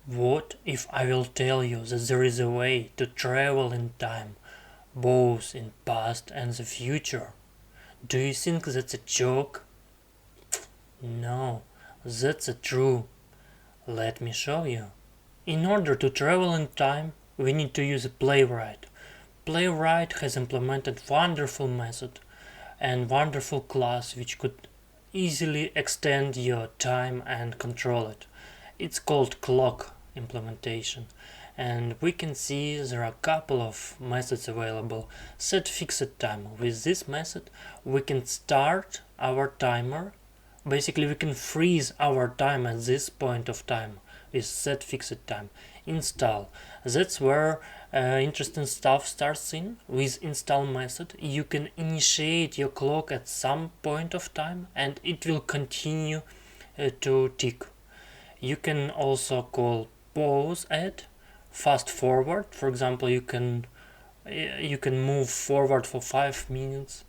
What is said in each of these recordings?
What if I will tell you that there is a way to travel in time, both in past and the future? Do you think that's a joke? No, that's a true. Let me show you. In order to travel in time, we need to use a Playwright. Playwright has implemented wonderful method and wonderful class which could easily extend your time and control it. It's called clock implementation, and we can see there are a couple of methods available. Set fixed time. With this method we can start our timer. Basically we can freeze our time at this point of time with set fixed time. Install. That's where interesting stuff starts in. With install method you can initiate your clock at some point of time and it will continue to tick. You can also call pause at fast forward. For example, you can move forward for 5 minutes.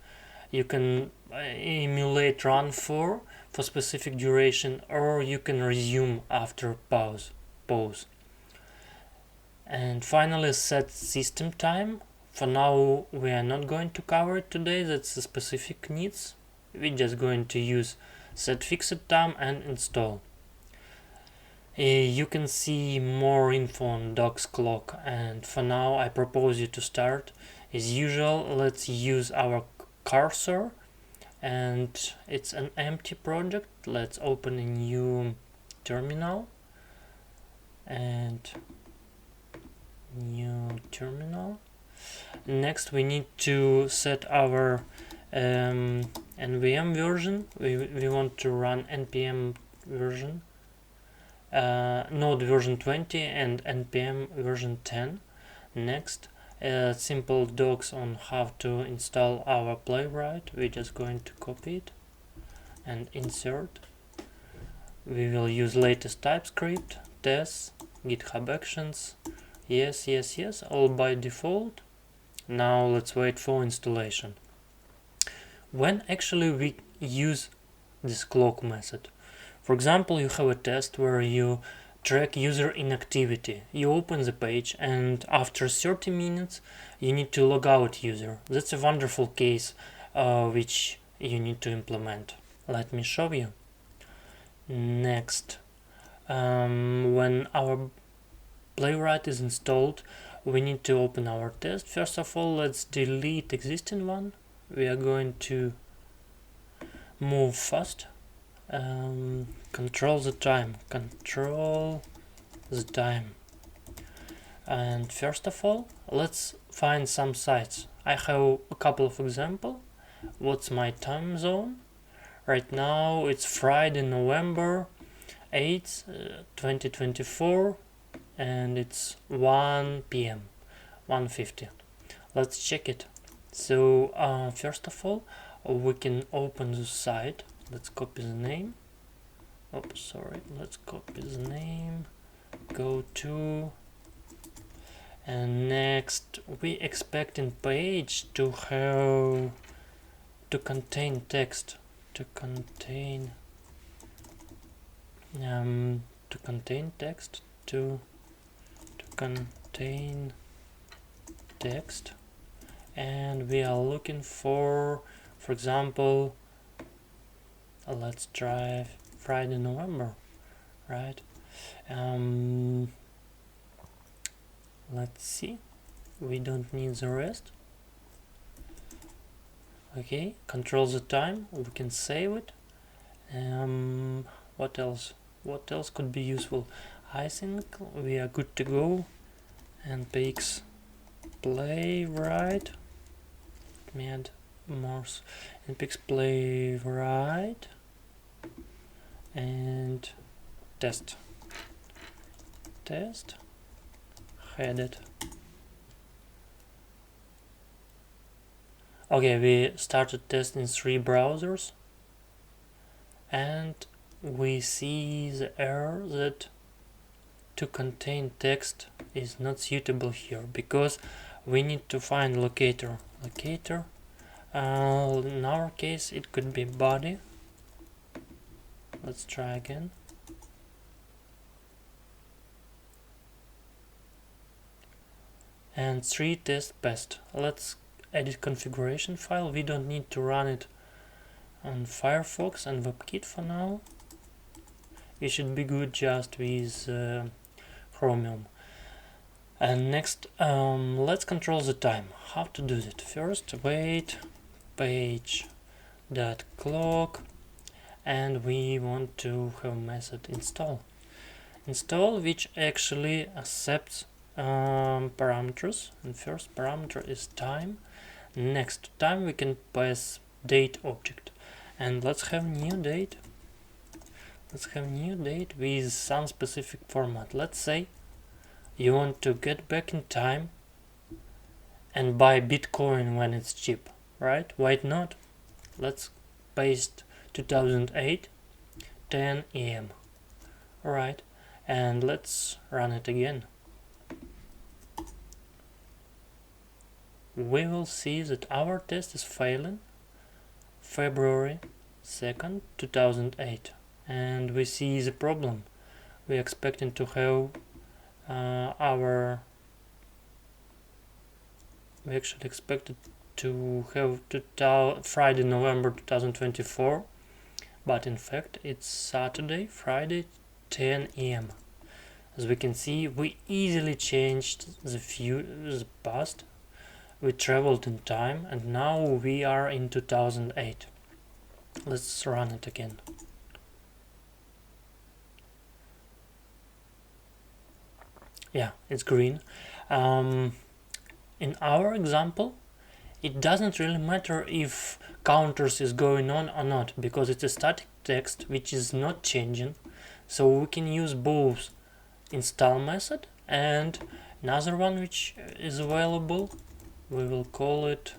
You can emulate run for specific duration, or you can resume after pause. And finally, set system time. For now we are not going to cover it today, that's the specific needs. We're just going to use set fixed time and install. You can see more info on doc's clock, and for now I propose you to start. As usual, let's use our cursor, and it's an empty project. Let's open a new terminal and new terminal. Next we need to set our NVM version. We want to run npm version, node version 20 and npm version 10. Next, simple docs on how to install our Playwright. We're just going to copy it and insert. We will use latest TypeScript, tests, GitHub Actions. Yes, all by default. Now let's wait for installation. When actually we use this clock method, for example, you have a test where you track user inactivity. You open the page and after 30 minutes you need to log out user. That's a wonderful case which you need to implement. Let me show you. Next, when our Playwright is installed, we need to open our test. First of all, let's delete existing one. We are going to move fast. Control the time. And first of all, let's find some sites. I have a couple of examples. What's my time zone? Right now it's Friday, November 8th, 2024, and it's 1 p.m. 1:50. Let's check it. So first of all, we can open the site. Let's copy the name. Let's copy the name. Go to, and next we expect in page to have to contain text. To contain text, and we are looking for example, let's try Friday, November, right? Let's see, we don't need the rest. Okay, control the time, we can save it. What else could be useful? I think we are good to go. npx Playwright, add more, npx Playwright and test headed. Okay, we started testing 3 browsers and we see the error that toContainText is not suitable here because we need to find locator. In our case it could be body. Let's try again. and 3 tests passed. Let's edit configuration file. We don't need to run it on Firefox and WebKit for now. It should be good just with Chromium. And next, let's control the time. How to do that? First, wait page.clock, and we want to have method install, which actually accepts parameters. And first parameter is time. Next time we can pass date object, and let's have new date. Let's have new date with some specific format. Let's say you want to get back in time and buy Bitcoin when it's cheap, right? Why not? Let's paste 2008 10 AM. Alright, and let's run it again. We will see that our test is failing February 2nd 2008, and we see the problem. We're expecting to have we actually expected to have Friday, November 2024, but in fact it's Saturday, Friday 10 AM. As we can see, we easily changed the past. We traveled in time, and now we are in 2008. Let's run it again. Yeah, it's green. In our example, it doesn't really matter if counters is going on or not, because it's a static text which is not changing. So we can use both install method and another one which is available. We will call it,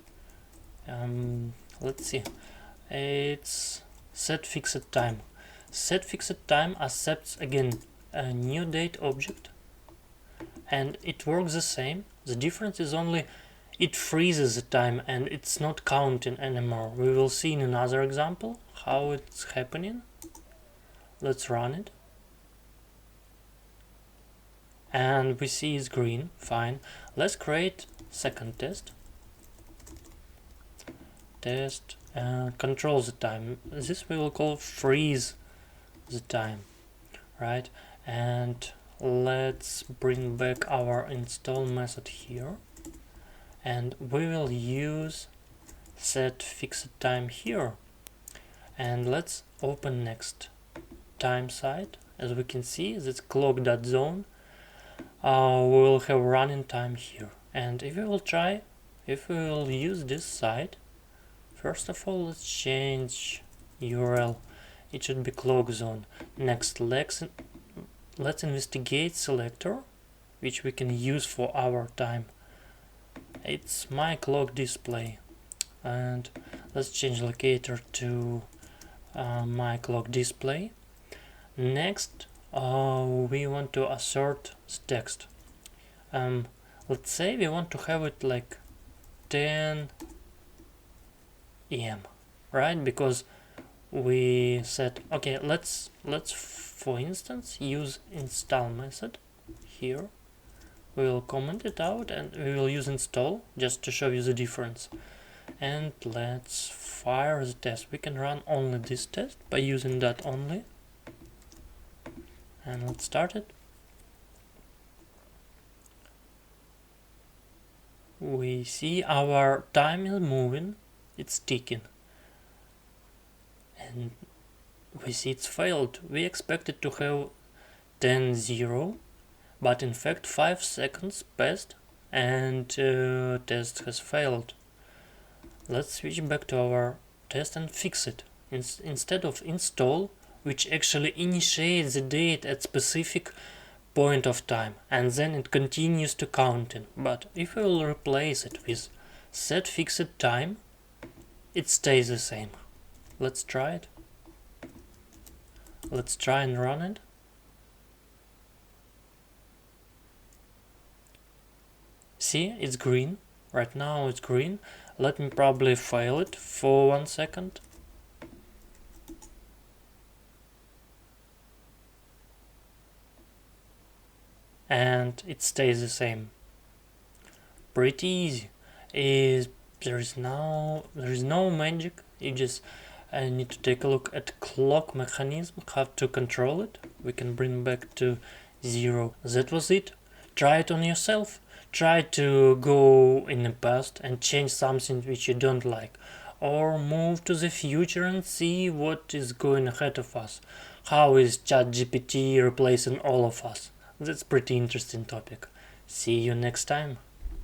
let's see, it's setFixedTime. setFixedTime accepts again a new date object, and it works the same. The difference is only it freezes the time and it's not counting anymore. We will see in another example how it's happening. Let's run it. And we see it's green, fine. Let's create second test. Control the time. This we will call freeze the time, right? And let's bring back our install method here, and we will use setFixedTime here, and let's open next time side. As we can see, this clock.zone, we will have running time here. And if we will use this site, first of all, let's change URL. It should be clock zone. Next, let's investigate selector, which we can use for our time. It's my clock display, and let's change locator to my clock display. Next, we want to assert the text. Let's say we want to have it like 10 AM, right? Because we said, okay, let's for instance use install method here. We will comment it out and we will use install just to show you the difference. And let's fire the test. We can run only this test by using that only. And let's start it. We see our time is moving, it's ticking, and we see it's failed. We expected to have 10:0, but in fact 5 seconds passed and test has failed. Let's switch back to our test and fix it. Instead of install, which actually initiates the date at specific point of time and then it continues to counting, but if we will replace it with setFixedTime, it stays the same. Let's try it. Let's try and run it. See, it's green. Right now it's green. Let me probably fail it for 1 second. And it stays the same. pretty easy. Is there is no magic. You just need to take a look at clock mechanism, how to control it. We can bring back to 0. That was it. Try it on yourself. Try to go in the past and change something which you don't like, or move to the future and see what is going ahead of us. How is ChatGPT replacing all of us? That's pretty interesting topic. See you next time.